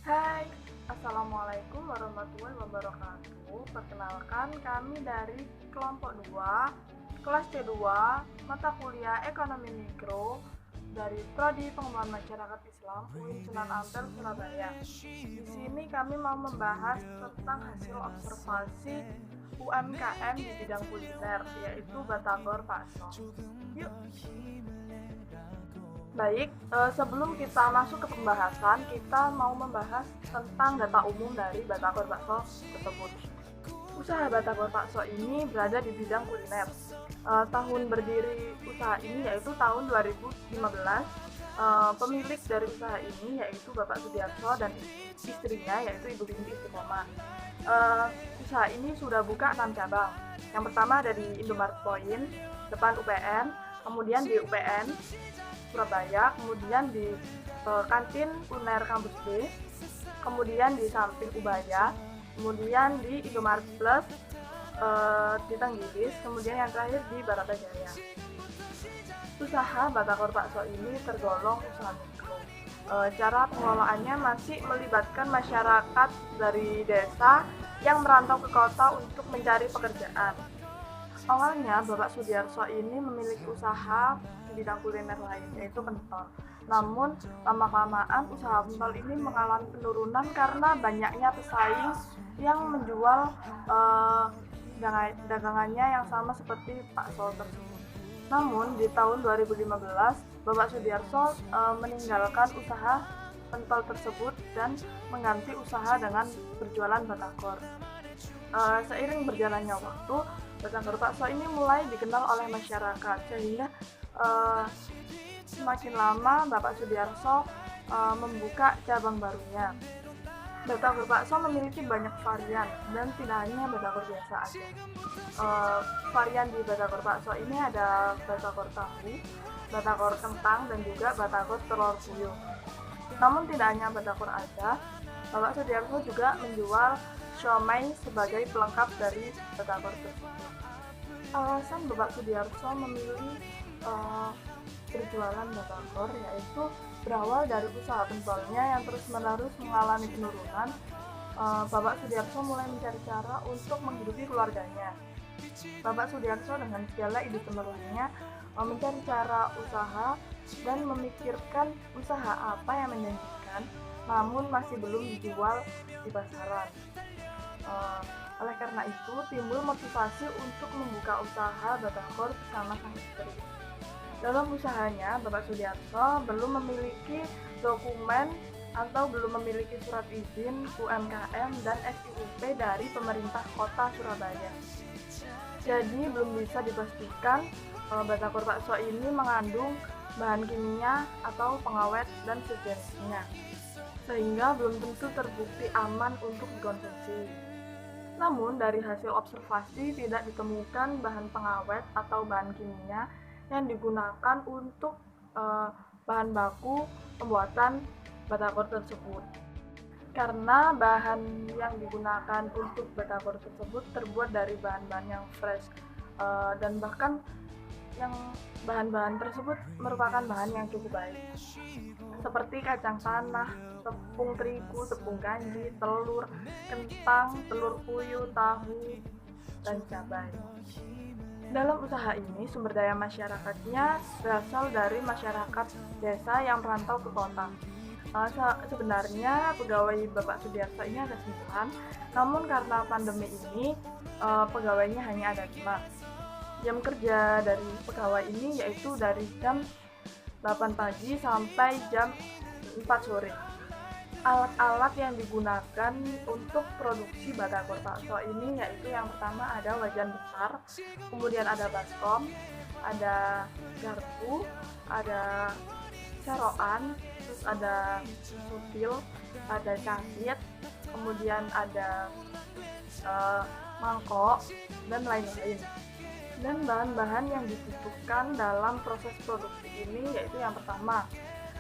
Hai, Assalamualaikum warahmatullahi wabarakatuh. Perkenalkan, kami dari kelompok 2, kelas C2, mata kuliah Ekonomi Mikro dari Prodi Pengembangan Masyarakat Islam UIN Sunan Ampel, Surabaya. Di sini kami mau membahas tentang hasil observasi UMKM di bidang kuliner, yaitu Batagor Bakso. Yuk. Baik, sebelum kita masuk ke pembahasan, kita mau membahas tentang data umum dari Batagor Bakso tersebut. Usaha Batagor Bakso ini berada di bidang kuliner. Tahun berdiri usaha ini yaitu tahun 2015. Pemilik dari usaha ini yaitu Bapak Sudiarso dan istrinya yaitu Ibu Binti Istiqomah. Usaha ini sudah buka 6 cabang. Yang pertama ada di Indomaret Point, depan UPN, kemudian di UPN Surabaya, kemudian di kantin UNER Kampus B, kemudian di samping Ubaya, kemudian di Indomaret Plus di Tenggilis, kemudian yang terakhir di Baratajaya. Usaha Batagor Bakso ini tergolong usaha mikro. Cara pengelolaannya masih melibatkan masyarakat dari desa yang merantau ke kota untuk mencari pekerjaan. Awalnya Bapak Sudiarso ini memiliki usaha di bidang kuliner lain, yaitu pentol. Namun lama-kelamaan usaha pentol ini mengalami penurunan karena banyaknya pesaing yang menjual dagangannya yang sama seperti bakso tersebut. Namun di tahun 2015 Bapak Sudiarso meninggalkan usaha pentol tersebut dan mengganti usaha dengan berjualan batagor. Seiring berjalannya waktu, Batagor Bakso ini mulai dikenal oleh masyarakat, sehingga semakin lama Bapak Sudiarso membuka cabang barunya. Batagor Bakso memiliki banyak varian dan tidak hanya batagor biasa aja. Varian di Batagor Bakso ini ada batagor tahu, batagor kentang, dan juga batagor telur puyuh. Namun tidak hanya batagor aja, Bapak Sudiarso juga menjual siomay sebagai pelengkap dari batagor tersebut. Alasan Bapak Sudiarso memilih berjualan batagor yaitu berawal dari usaha pentolnya yang terus-menerus mengalami penurunan. Bapak Sudiarso mulai mencari cara untuk menghidupi keluarganya. Bapak Sudiarso dengan segala ide cemerlangnya mencari cara usaha dan memikirkan usaha apa yang menjanjikan, namun masih belum dijual di pasaran. Oleh karena itu, timbul motivasi untuk membuka usaha batagor bersama sang istri. Dalam usahanya, Bapak Sudiarso belum memiliki dokumen atau belum memiliki surat izin UMKM dan SIUP dari pemerintah kota Surabaya. Jadi belum bisa dipastikan batagor bakso ini mengandung bahan kimia atau pengawet dan sejenisnya, sehingga belum tentu terbukti aman untuk dikonsumsi. Namun dari hasil observasi tidak ditemukan bahan pengawet atau bahan kimia yang digunakan untuk bahan baku pembuatan batagor tersebut. Karena bahan yang digunakan untuk batagor tersebut terbuat dari bahan-bahan yang fresh dan bahkan yang bahan-bahan tersebut merupakan bahan yang cukup baik, seperti kacang tanah, tepung terigu, tepung kanji, telur, kentang, telur puyuh, tahu, dan cabai. Dalam usaha ini, sumber daya masyarakatnya berasal dari masyarakat desa yang merantau ke kota. Sebenarnya pegawai Bapak Sudiarso ini ada 9, namun karena pandemi ini pegawainya hanya ada 5. Jam kerja dari pegawai ini yaitu dari jam 8 pagi sampai jam 4 sore. Alat-alat yang digunakan untuk produksi batagor bakso ini yaitu yang pertama ada wajan besar, kemudian ada baskom, ada garpu, ada seroan, terus ada sutil, ada cangkir, kemudian ada mangkok, dan lain-lain. Dan bahan-bahan yang dibutuhkan dalam proses produksi ini yaitu yang pertama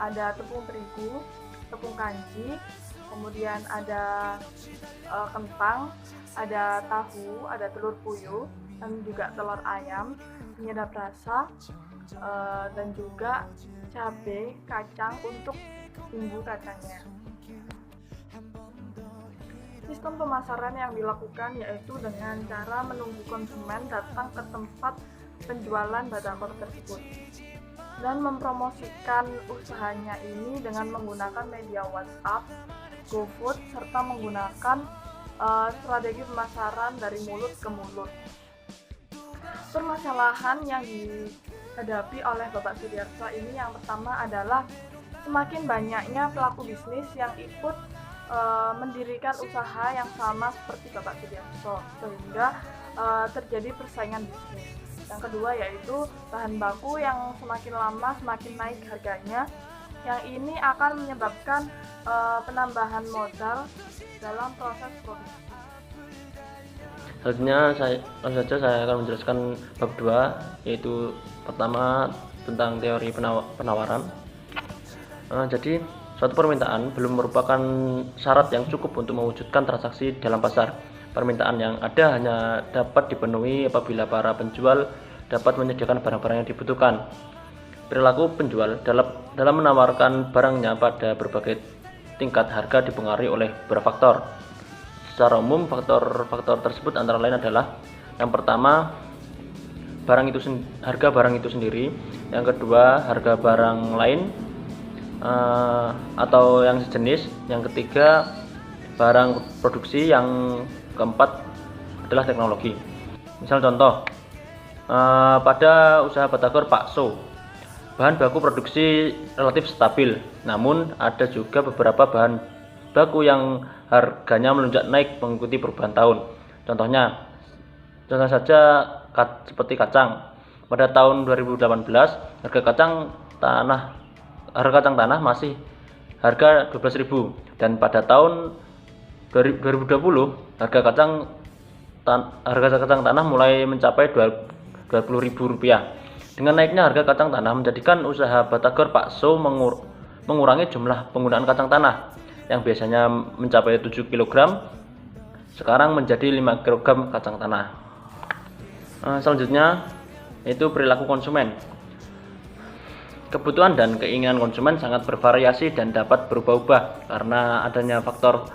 ada tepung terigu, tepung kanji, kemudian ada kentang, ada tahu, ada telur puyuh, dan juga telur ayam, penyedap rasa, dan juga cabai, kacang untuk bumbu kacangnya. Sistem pemasaran yang dilakukan yaitu dengan cara menunggu konsumen datang ke tempat penjualan batagor tersebut dan mempromosikan usahanya ini dengan menggunakan media WhatsApp, GoFood, serta menggunakan strategi pemasaran dari mulut ke mulut. Permasalahan yang dihadapi oleh Bapak Sudiarso ini yang pertama adalah semakin banyaknya pelaku bisnis yang ikut mendirikan usaha yang sama seperti Bapak Sudiarso, sehingga terjadi persaingan bisnis. Yang kedua yaitu bahan baku yang semakin lama semakin naik harganya, yang ini akan menyebabkan penambahan modal dalam proses produksi. Selanjutnya saya akan menjelaskan bab 2, yaitu pertama tentang teori penawaran. Jadi suatu permintaan belum merupakan syarat yang cukup untuk mewujudkan transaksi dalam pasar. Permintaan yang ada hanya dapat dipenuhi apabila para penjual dapat menyediakan barang-barang yang dibutuhkan. Perilaku penjual dalam menawarkan barangnya pada berbagai tingkat harga dipengaruhi oleh beberapa faktor. Secara umum, faktor-faktor tersebut antara lain adalah: yang pertama, harga barang itu sendiri; yang kedua, harga barang lain atau yang sejenis; yang ketiga, barang produksi; yang keempat adalah teknologi. Misal contoh, pada usaha batagor bakso, bahan baku produksi relatif stabil, namun ada juga beberapa bahan baku yang harganya melonjak naik mengikuti perubahan tahun. Contoh saja seperti kacang. Pada tahun 2018, harga kacang tanah masih harga 12.000, dan pada tahun 2020 harga kacang tanah mulai mencapai Rp20.000. Dengan naiknya harga kacang tanah menjadikan usaha batagor bakso mengurangi jumlah penggunaan kacang tanah yang biasanya mencapai 7 kg, sekarang menjadi 5 kg kacang tanah. Selanjutnya yaitu perilaku konsumen. Kebutuhan dan keinginan konsumen sangat bervariasi dan dapat berubah-ubah karena adanya faktor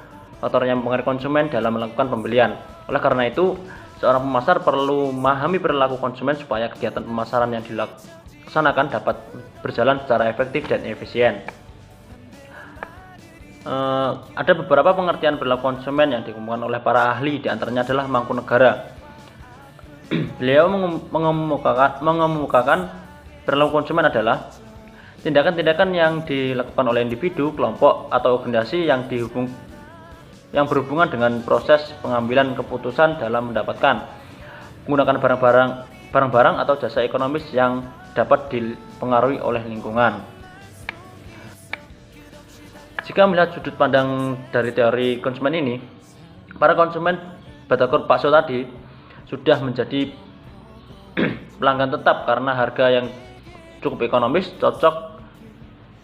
yang mempengaruhi konsumen dalam melakukan pembelian. Oleh karena itu, seorang pemasar perlu memahami perilaku konsumen supaya kegiatan pemasaran yang dilaksanakan dapat berjalan secara efektif dan efisien. Ada beberapa pengertian perilaku konsumen yang dikemukakan oleh para ahli, diantaranya adalah Mangkunegara. Beliau mengemukakan perilaku konsumen adalah tindakan-tindakan yang dilakukan oleh individu, kelompok, atau organisasi yang berhubungan dengan proses pengambilan keputusan dalam menggunakan barang-barang atau jasa ekonomis yang dapat dipengaruhi oleh lingkungan. Jika melihat sudut pandang dari teori konsumen ini, para konsumen batagor bakso tadi sudah menjadi pelanggan tetap karena harga yang cukup ekonomis, cocok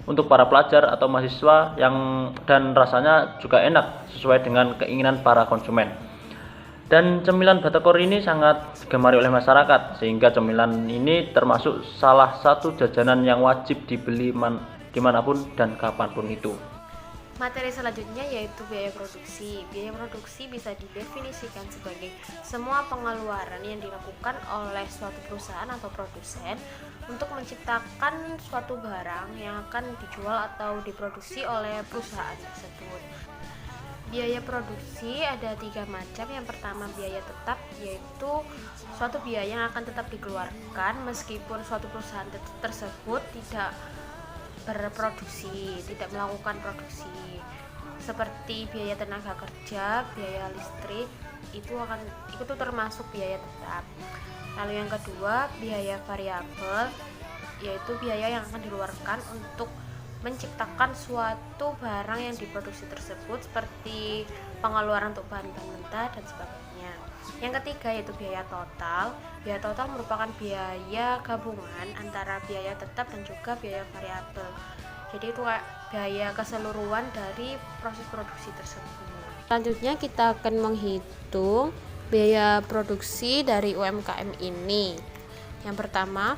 untuk para pelajar atau mahasiswa dan rasanya juga enak sesuai dengan keinginan para konsumen. Dan cemilan batagor ini sangat digemari oleh masyarakat, sehingga cemilan ini termasuk salah satu jajanan yang wajib dibeli dimanapun dan kapanpun itu. Materi selanjutnya yaitu biaya produksi. Biaya produksi bisa didefinisikan sebagai semua pengeluaran yang dilakukan oleh suatu perusahaan atau produsen untuk menciptakan suatu barang yang akan dijual atau diproduksi oleh perusahaan tersebut. Biaya produksi ada 3 macam. Yang pertama, biaya tetap, yaitu suatu biaya yang akan tetap dikeluarkan meskipun suatu perusahaan tersebut tidak berproduksi, tidak melakukan produksi, seperti biaya tenaga kerja, biaya listrik, itu termasuk biaya tetap. Lalu yang kedua, biaya variabel, yaitu biaya yang akan dikeluarkan untuk menciptakan suatu barang yang diproduksi tersebut, seperti pengeluaran untuk bahan-bahan mentah dan sebagainya. Yang ketiga yaitu biaya total. Biaya total merupakan biaya gabungan antara biaya tetap dan juga biaya variabel. Jadi itu biaya keseluruhan dari proses produksi tersebut. Selanjutnya kita akan menghitung biaya produksi dari UMKM ini. Yang pertama,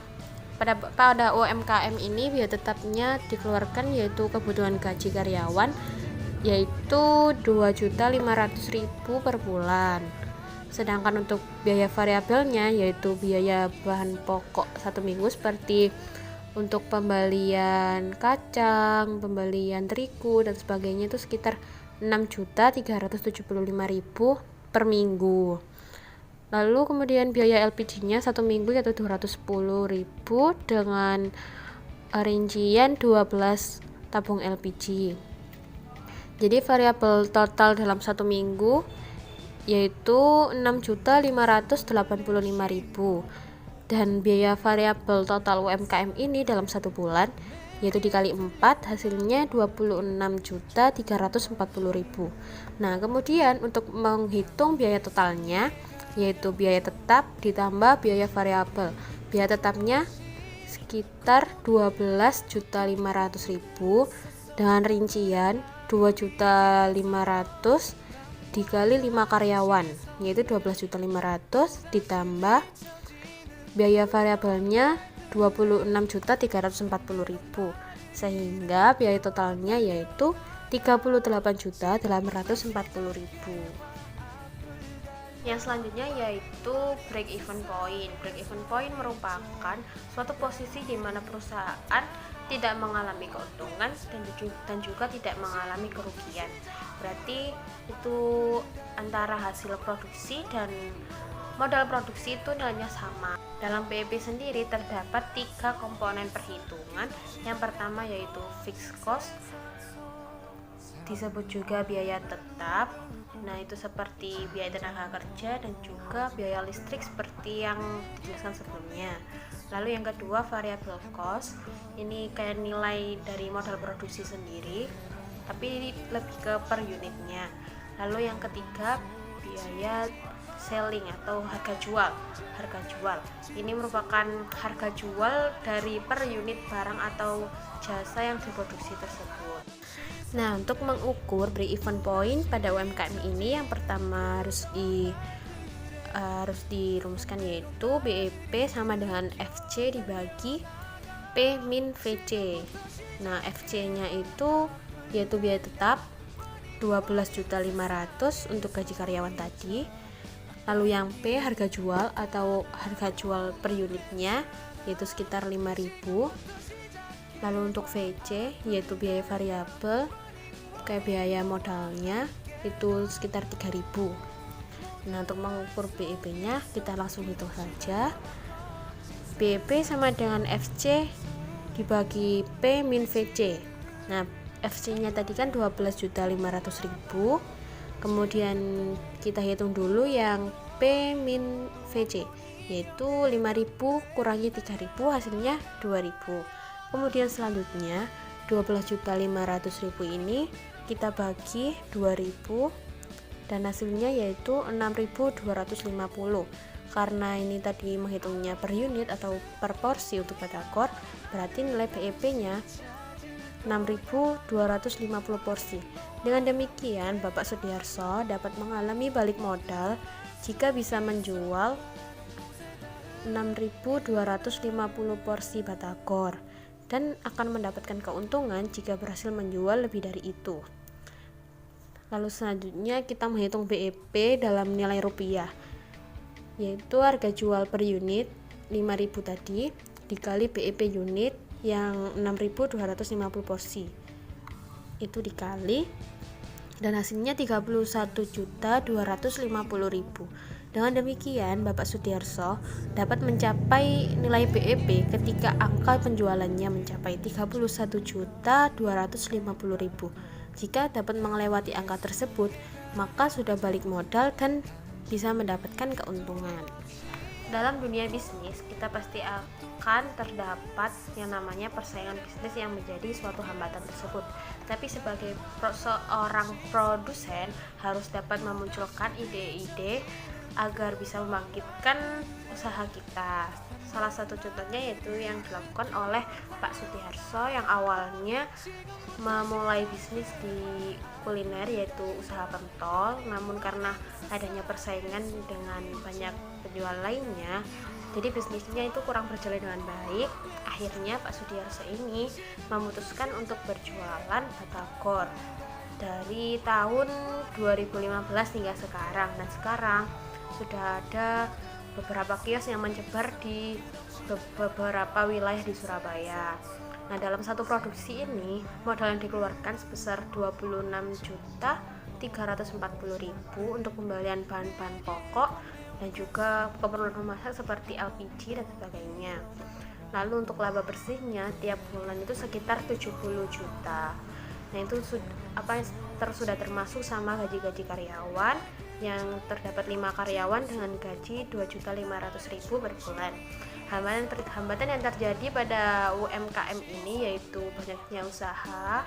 pada UMKM ini biaya tetapnya dikeluarkan yaitu kebutuhan gaji karyawan yaitu 2.500.000 per bulan. Sedangkan untuk biaya variabelnya yaitu biaya bahan pokok 1 minggu seperti untuk pembelian kacang, pembelian terigu dan sebagainya itu sekitar 6.375.000 per minggu. Lalu kemudian biaya LPG-nya 1 minggu yaitu 210.000 dengan rincian 12 tabung LPG. Jadi variabel total dalam 1 minggu yaitu 6.585.000 dan biaya variabel total UMKM ini dalam 1 bulan yaitu dikali 4 hasilnya 26.340.000. Nah, kemudian untuk menghitung biaya totalnya yaitu biaya tetap ditambah biaya variabel. Biaya tetapnya sekitar 12.500.000 dengan rincian 2.500.000 dikali 5 karyawan yaitu 12.500.000 ditambah biaya variabelnya 26.340.000 sehingga biaya totalnya yaitu 38.840.000. Yang selanjutnya yaitu break even point. Break even point merupakan suatu posisi di mana perusahaan tidak mengalami keuntungan dan juga tidak mengalami kerugian. Berarti itu antara hasil produksi dan modal produksi itu nilainya sama. Dalam BEP sendiri terdapat 3 komponen perhitungan. Yang pertama yaitu fixed cost, disebut juga biaya tetap. Nah, itu seperti biaya tenaga kerja dan juga biaya listrik seperti yang dijelaskan sebelumnya. Lalu yang kedua variable cost, ini kayak nilai dari modal produksi sendiri tapi lebih ke per unitnya. Lalu yang ketiga biaya selling atau harga jual. Harga jual ini merupakan harga jual dari per unit barang atau jasa yang diproduksi tersebut. Nah, untuk mengukur break even point pada UMKM ini yang pertama harus dirumuskan yaitu BEP sama dengan FC dibagi P min VC. Nah, FC-nya itu yaitu biaya tetap 12.500.000 untuk gaji karyawan tadi. Lalu yang P harga jual atau harga jual per unitnya yaitu sekitar 5.000. Lalu untuk VC yaitu biaya variabel kayak biaya modalnya itu sekitar 3.000. Nah, untuk mengukur BEP nya kita langsung hitung saja. BEP sama dengan FC dibagi P min VC. Nah, FC nya tadi kan 12.500.000. Kemudian kita hitung dulu yang P min VC yaitu 5.000 kurangi 3.000 hasilnya 2.000. Kemudian selanjutnya 12.500.000 ini kita bagi 2.000 dan hasilnya yaitu 6.250. Karena ini tadi menghitungnya per unit atau per porsi untuk batagor, berarti nilai BEP nya 6.250 porsi. Dengan demikian Bapak Sudiarso dapat mengalami balik modal jika bisa menjual 6.250 porsi batagor dan akan mendapatkan keuntungan jika berhasil menjual lebih dari itu. Lalu selanjutnya kita menghitung BEP dalam nilai rupiah, yaitu harga jual per unit 5.000 tadi dikali BEP unit yang 6.250 porsi itu dikali dan hasilnya 31.250.000. Dengan demikian Bapak Sudiarso dapat mencapai nilai BEP ketika angka penjualannya mencapai 31.250.000. Jika dapat melewati angka tersebut, maka sudah balik modal dan bisa mendapatkan keuntungan. Dalam dunia bisnis, kita pasti akan terdapat yang namanya persaingan bisnis yang menjadi suatu hambatan tersebut. Tapi sebagai seorang produsen harus dapat memunculkan ide-ide agar bisa membangkitkan usaha kita. Salah satu contohnya yaitu yang dilakukan oleh Pak Sudiarso yang awalnya memulai bisnis di kuliner yaitu usaha pentol, namun karena adanya persaingan dengan banyak penjual lainnya, jadi bisnisnya itu kurang berjalan dengan baik. Akhirnya Pak Sudiarso ini memutuskan untuk berjualan batagor. dari tahun 2015 hingga sekarang, dan sekarang sudah ada beberapa kios yang menyebar di beberapa wilayah di Surabaya. Nah, dalam satu produksi ini modal yang dikeluarkan sebesar 26.340.000 untuk pembelian bahan-bahan pokok dan juga keperluan memasak seperti LPG dan sebagainya. Lalu untuk laba bersihnya tiap bulan itu sekitar 70 juta. Nah, itu sudah termasuk sama gaji-gaji karyawan, yang terdapat 5 karyawan dengan gaji 2.500.000 per bulan. Hambatan yang terjadi pada UMKM ini yaitu banyaknya usaha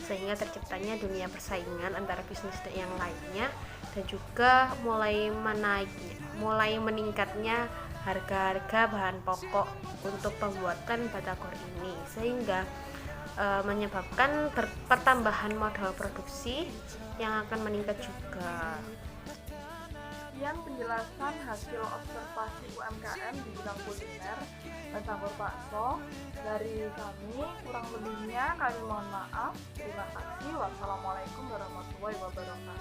sehingga terciptanya dunia persaingan antara bisnis yang lainnya, dan juga mulai meningkatnya harga-harga bahan pokok untuk pembuatan batagor ini, sehingga menyebabkan pertambahan modal produksi yang akan meningkat juga. Sekian penjelasan hasil observasi UMKM di bidang kuliner batagor bakso dari kami. Kurang lebihnya kami mohon maaf. Terima kasih. Wassalamualaikum warahmatullahi wabarakatuh.